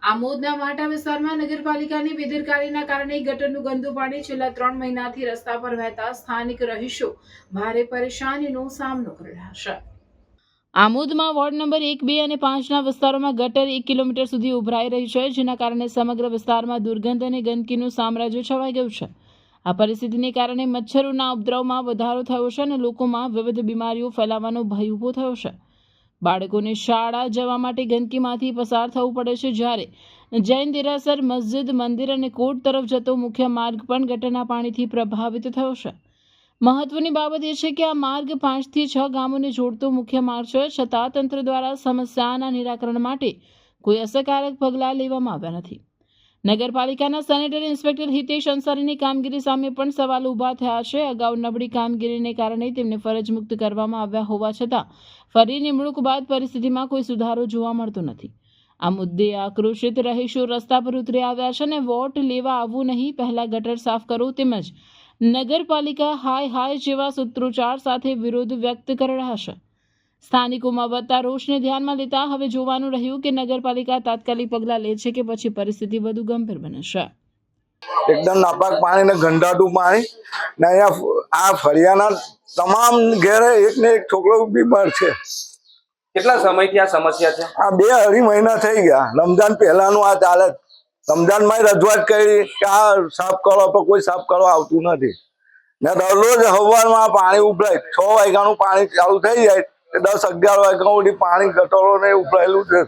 આમોદના વાંટા વિસ્તારમાં નગરપાલિકાની બેદરકારીના કારણે ગટરનું ગંદુ પાણી છેલ્લા 3 મહિનાથી રસ્તા પર વહેતા સ્થાનિક રહીશો ભારે પરેશાનીનો સામનો કરી રહ્યા છે। આમોદમાં વોર્ડ નંબર 1, 2 અને 5ના વિસ્તારોમાં ગટર 1 કિલોમીટર સુધી ઉભરાઈ રહી છે, જેના કારણે સમગ્ર વિસ્તારમાં દુર્ગંધ અને ગંદકીનું સામ્રાજ્ય છવાઈ ગયું છે। આ પરિસ્થિતિને કારણે મચ્છરોના ઉપદ્રવમાં વધારો થયો છે અને લોકોમાં વિવિધ બીમારીઓ ફેલાવાનો ભય ઊભો થયો છે। બાળકોને શાળા જવા માટે ગંદકીમાંથી પસાર થવું પડે છે, જ્યારે જૈન દેરાસર, મસ્જિદ, મંદિર અને કોર્ટ તરફ જતો મુખ્ય માર્ગ પણ ગટરના પાણીથી પ્રભાવિત થયો છે। મહત્વની બાબત એ છે કે આ માર્ગ 5 થી 6 ગામોને જોડતો મુખ્ય માર્ગ છે, છતાં તંત્ર દ્વારા સમસ્યાના નિરાકરણ માટે કોઈ અસરકારક પગલાં લેવામાં આવ્યા નથી। નગરપાલિકાના સેનેટરી ઇન્સ્પેક્ટર હિતેશ અંસારીની કામગીરી સામે પણ સવાલ ઊભા થયા છે। અગાઉ નબળી કામગીરીને કારણે તેમને ફરજ મુક્ત કરવામાં આવ્યા હોવા છતાં ફરી નિમણૂક બાદ પરિસ્થિતિમાં કોઈ સુધારો જોવા મળતો નથી। આ મુદ્દે આક્રોશિત રહીશો રસ્તા પર ઉતરી આવ્યા છે અને વોટ લેવા આવવું નહીં, પહેલા ગટર સાફ કરો તેમજ નગરપાલિકા હાય હાય જેવા સૂત્રોચ્ચાર સાથે વિરોધ વ્યક્ત કરી રહ્યા છે। સ્થાનિકોમાં વધતા રોષને ધ્યાનમાં લેતા હવે જોવાનું રહ્યું કે નગરપાલિકા તાત્કાલિક પગલાં લે છે કે પછી પરિસ્થિતિ વધુ ગંભીર બને છે। એકદમ નાપાક પાણી ને ગંધાતું પાણી ને અહીંયા આ ફળિયાના તમામ ઘેરે એક ને એક છોકરો બીમાર છે। કેટલા સમયથી આ સમસ્યા છે? આ 2-2.5 મહિના થઈ ગયા। રમજાન પહેલાનું આ ચાલે। રમજાનમાં રજૂઆત કરી કે આ સાફ કરો, પણ કોઈ સાફ કરવા આવતું નથી ને દરરોજ સવારમાં પાણી ઉભરાય। 6 વાગ્યાનું પાણી ચાલુ થઈ જાય, 10-11 વાગ્યા સુધી પાણી ગટરો ને ઉભરાયેલું છે।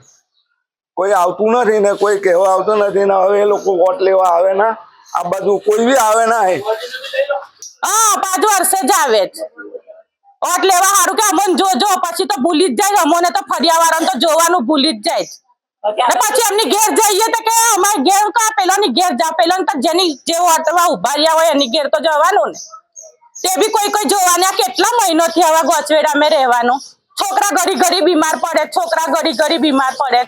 કોઈ આવતું નથી ને કોઈ કહેવા આવતું નથી ને હવે એ લોકો વોટ લેવા આવે ના, આ બાજુ કોઈ બી આવે ના। હા, 5 વર્ષે જ આવે વોટ લેવા સારું કે અમને જોજો, પછી તો ભૂલી જ જાય। અમને તો ફરિયાવાળાને તો જોવાનું ભૂલી જ જાય ને પછી એમની ઘેર જઈએ તો કે અમારે ઘેર તો પેલાની ઘેર જા, પેલા તો જેની જે વોટમાં ઉભા રહ્યા હોય એની ઘેર તો જવાનું ને, તે બી કોઈ જોવાને। કેટલા મહિનોથી હવે ગોચવેડામાં રહેવાનું। છોકરા ઘડી બીમાર પડે, છોકરા ઘડી બીમાર પડે।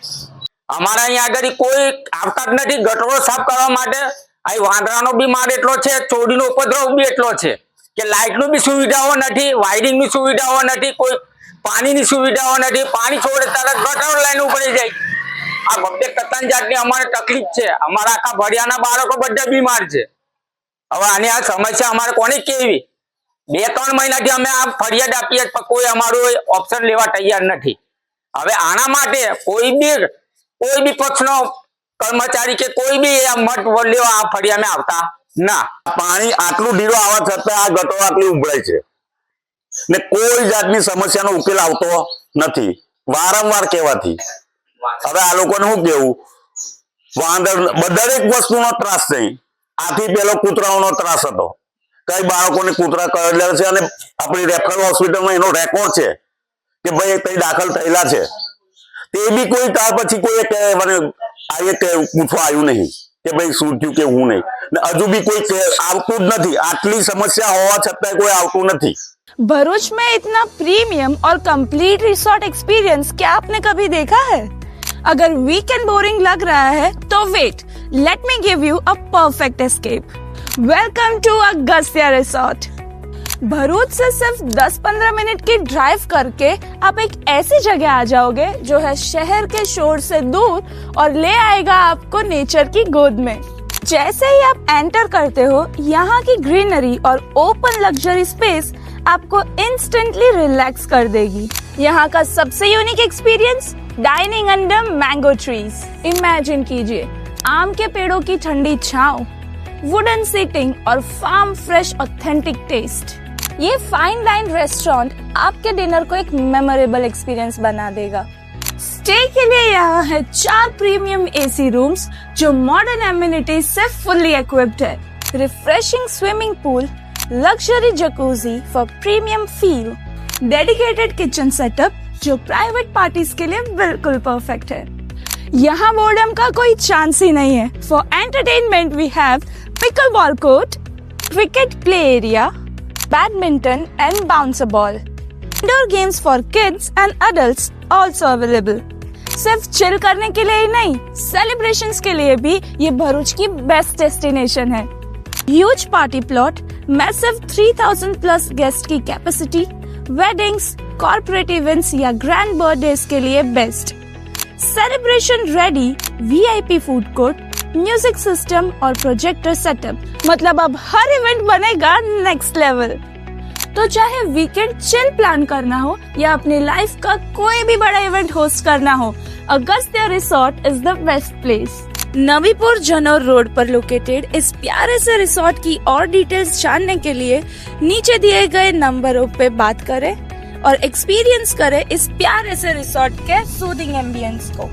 અમારા અહીંયા આગળ કોઈ આવતા જ નથી ગટરો સાફ કરવા માટે। અહીં વાંદરાનો બીમાર એટલો છે, ચોરીનો ઉપદ્રવ બી એટલો છે કે લાઇટની બી સુવિધાઓ નથી, વાયરિંગની સુવિધાઓ નથી, કોઈ પાણીની સુવિધાઓ નથી। પાણી છોડે તરત ગટર લાઈન ઉપડી જાય। આ બધે કતન જાતની અમારે તકલીફ છે। અમારા આખા ફળિયાના બાળકો બધા બીમાર છે। હવે આની આ સમસ્યા અમારે કોને કેવી? 2-3 મહિનાથી અમે આ ફરિયાદ આપીએ પણ કોઈ અમારું ઓપ્શન લેવા તૈયાર નથી। હવે આના માટે કોઈ બી પક્ષનો કર્મચારી કે કોઈ બી આ મત લેવા આ ફળિયામાં આવતા ના। પાણી આટલું ઢીલું આવવા છતાં આ ગટરો આટલી ઉભરાય છે ને કોઈ જાતની સમસ્યાનો ઉકેલ આવતો નથી, વારંવાર કહેવાથી। હવે આ લોકોને શું કેવું? દરેક વસ્તુનો ત્રાસ છે। આથી પેલો કૂતરાઓનો ત્રાસ હતો, કઈ બાળકોને કૂતરા કરડેલા છે અને આપણી રેફરલ હોસ્પિટલમાં એનો રેકોર્ડ છે કે ભાઈ કઈ દાખલ થયેલા છે। તે બી કોઈ ત્યાર પછી કોઈ પૂછવા આવ્યું નહીં કે ભાઈ શું થયું કે હું નહીં, ને હજુ બી કોઈ આવતું જ નથી। આટલી समस्या હોવા છતાં કોઈ આવતું નથી। भरूच में इतना प्रीमियम और कंप्लीट रिसोर्ट एक्सपीरियंस क्या आपने कभी देखा है? अगर वीकेंड बोरिंग लग रहा है तो wait, let me give you a perfect escape. Welcome to Agastya resort. Bharuch से सिर्फ 10-15 मिनट की ड्राइव करके आप एक ऐसी जगह आ जाओगे जो है शहर के शोर से दूर और ले आएगा आपको नेचर की गोद में। जैसे ही आप एंटर करते हो, यहाँ की ग्रीनरी और ओपन लग्जरी स्पेस आपको इंस्टेंटली रिलैक्स कर देगी। यहाँ का सबसे unique experience, dining under mango trees. Imagine कीजिए आम के पेड़ों की ठंडी छांव, वुडन सीटिंग और फार्म फ्रेश ऑथेंटिक टेस्ट। ये फाइन डाइन रेस्टोरेंट आपके डिनर को एक मेमोरेबल एक्सपीरियंस बना देगा। स्टे के लिए यहाँ है 4 प्रीमियम एसी रूम्स जो मॉडर्न एमिनिटीज से फुल्ली इक्विप्ड है। Refreshing swimming pool, luxury jacuzzi for premium feel, dedicated kitchen setup जो प्राइवेट पार्टीज के लिए बिल्कुल परफेक्ट है। यहाँ बोर्डम का कोई चांस ही नहीं है। For entertainment we have pickleball court, cricket play area, badminton and bouncer ball, indoor games for kids and adults also available. सिर्फ चिल करने के लिए ही नहीं, सेलिब्रेशंस के लिए भी ये भरूच की बेस्ट डेस्टिनेशन है। Huge party plot, massive 3000+ guest की कैपेसिटी, वेडिंग्स, कॉर्पोरेट इवेंट्स या ग्रैंड बर्थडेज के लिए best. Celebration ready VIP food court, music system और प्रोजेक्टर सेटअप, मतलब अब हर इवेंट बनेगा नेक्स्ट लेवल। तो चाहे वीकेंड चिल प्लान करना हो या अपनी लाइफ का कोई भी बड़ा इवेंट होस्ट करना हो, Agastya resort is the best place. Navipur Janaur road पर लोकेटेड इस प्यारे से रिसोर्ट की और डिटेल्स जानने के लिए नीचे दिए गए नंबरों पे बात करें और एक्सपीरियंस करें इस प्यारे से रिसोर्ट के सूदिंग एम्बियंस को।